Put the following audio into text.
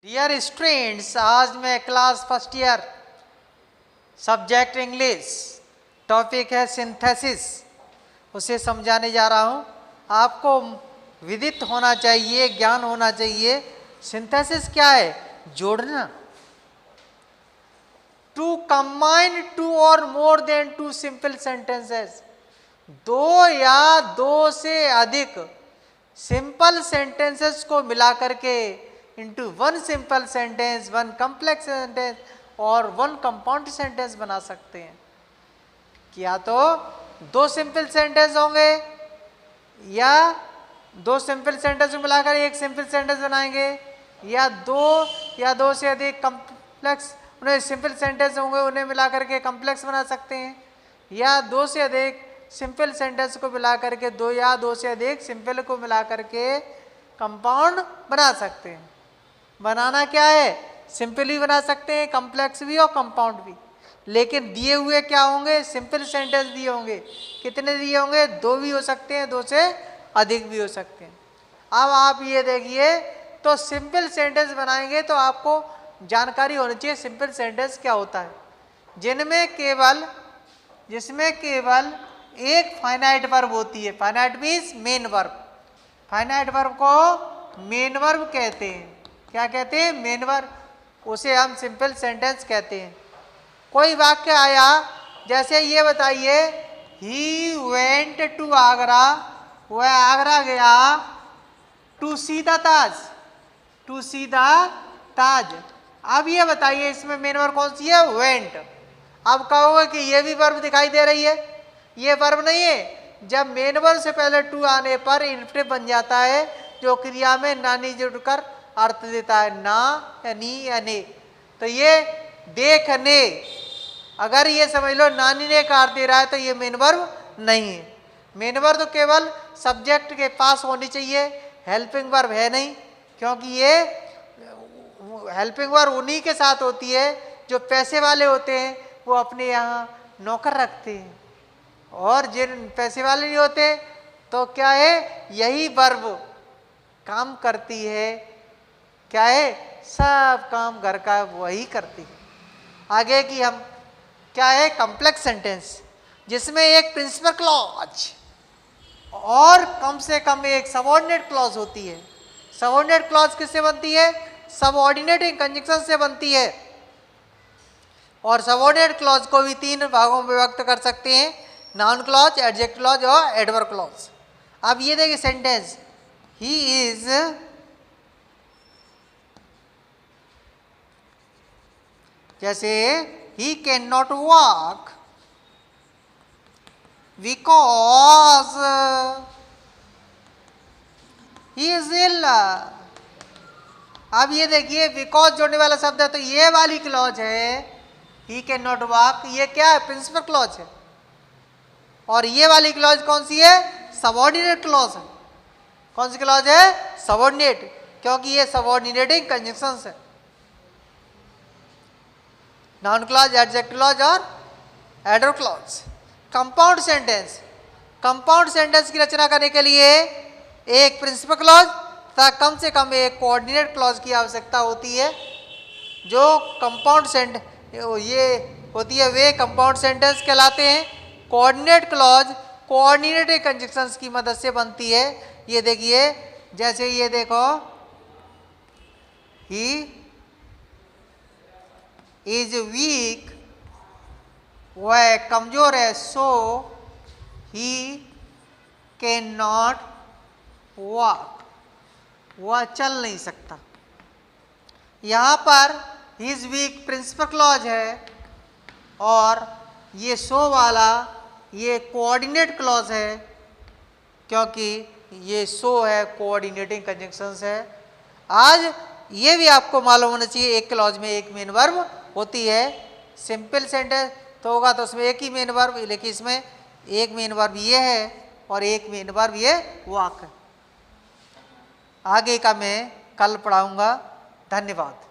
Dear students, आज मैं class first year subject English, topic है सिंथेसिस, उसे समझाने जा रहा हूँ। आपको विदित होना चाहिए, ज्ञान होना चाहिए। सिंथेसिस क्या है? जोड़ना। टू कंबाइन टू और more than two simple sentences, दो या दो से अधिक सिंपल सेंटेंसेस को मिला करके into one simple sentence, one complex sentence और वन कंपाउंड सेंटेंस बना सकते हैं। या तो दो सिंपल सेंटेंस होंगे या दो सिंपल सेंटेंस को मिलाकर एक सिंपल सेंटेंस बनाएंगे, या दो से अधिक कॉम्प्लेक्स उन्हें सिंपल सेंटेंस होंगे, उन्हें मिलाकर के कॉम्प्लेक्स बना सकते हैं, या दो से अधिक सिंपल सेंटेंस को मिला करके दो से अधिक सिंपल को मिला करके कंपाउंड बना सकते हैं। बनाना क्या है? सिंपल भी बना सकते हैं, कॉम्प्लेक्स भी और कंपाउंड भी। लेकिन दिए हुए क्या होंगे? सिंपल सेंटेंस दिए होंगे। कितने दिए होंगे? दो भी हो सकते हैं, दो से अधिक भी हो सकते हैं। अब आप ये देखिए, तो सिंपल सेंटेंस बनाएंगे तो आपको जानकारी होनी चाहिए सिंपल सेंटेंस क्या होता है, जिसमें केवल एक फाइनाइट वर्ब होती है। Finite means main verb. Finite verb को मेन वर्ब कहते हैं। क्या कहते हैं? Main verb. उसे हम सिंपल सेंटेंस कहते हैं। कोई वाक्य आया, जैसे ये बताइए, ही वेंट टू आगरा, वह आगरा गया, to see the Taj, to see the Taj. अब ये बताइए, इसमें मेन वर्ब कौन सी है? वेंट। अब कहोगे कि ये भी वर्ब दिखाई दे रही है, ये वर्ब नहीं है। जब मेन वर्ब से पहले टू आने पर इन्फिनेटिव बन जाता है, जो क्रिया में नानी जुड़कर अर्थ देता है, ना या नी या ने। तो ये देखने, अगर ये समझ लो नानी ने का अर्थ दे रहा है तो ये मेन वर्ब नहीं है। मेन वर्ब तो केवल सब्जेक्ट के पास होनी चाहिए, हेल्पिंग वर्ब है नहीं, क्योंकि ये हेल्पिंग वर्ब उन्हीं के साथ होती है जो पैसे वाले होते हैं, वो अपने यहाँ नौकर रखते हैं। और जिन पैसे वाले नहीं होते तो क्या है, यही वर्ब काम करती है। क्या है? सब काम घर का वही करती है। आगे की हम क्या है? कॉम्प्लेक्स सेंटेंस, जिसमें एक प्रिंसिपल क्लॉज और कम से कम एक सबऑर्डिनेट क्लॉज होती है। सबऑर्डिनेट क्लॉज किससे बनती है? सबऑर्डिनेटिंग कंजंक्शन से बनती है। और सबऑर्डिनेट क्लॉज को भी तीन भागों में व्यक्त कर सकते हैं: नाउन क्लॉज, एडजेक्टिव क्लॉज और एडवर्ब क्लॉज। अब ये देखिए सेंटेंस, ही इज, जैसे he can not walk because he is ill. अब ये देखिए, बिकॉज जोड़ने वाला शब्द है, तो ये वाली क्लॉज है, ही कैन नॉट वॉक, ये क्या है? प्रिंसिपल क्लॉज है। और ये वाली क्लॉज कौन सी है? सबऑर्डिनेट क्लॉज है। कौन सी क्लॉज है? सबऑर्डिनेट, क्योंकि ये सबऑर्डिनेटिंग कंजंक्शंस है। नाउन क्लॉज, एडजेक्टिव क्लॉज और adverb clause. Compound sentence, compound sentence की रचना करने के लिए एक प्रिंसिपल क्लॉज तथा कम से कम एक कोऑर्डिनेट क्लॉज की आवश्यकता होती है। जो कंपाउंड सेंटेंस ये होती है, वे कंपाउंड सेंटेंस कहलाते हैं। कोऑर्डिनेट क्लॉज कोऑर्डिनेटिंग कंजंक्शंस की मदद से बनती है। ये देखिए, जैसे ये देखो, ही इज वीक, वह कमजोर है, so he can not walk, वह चल नहीं सकता। यहाँ पर he is weak principal clause है और ये सो वाला ये कोऑर्डिनेट क्लॉज है, क्योंकि ये सो है, कोऑर्डिनेटिंग कंजंक्शंस है। आज ये भी आपको मालूम होना चाहिए, एक क्लॉज में एक मेन वर्ब होती है। सिंपल सेंटेंस तो होगा तो उसमें एक ही मेन वर्ब, लेकिन इसमें एक मेन वर्ब ये है और एक मेन वर्ब ये वॉक है। आगे का मैं कल पढ़ाऊंगा। धन्यवाद।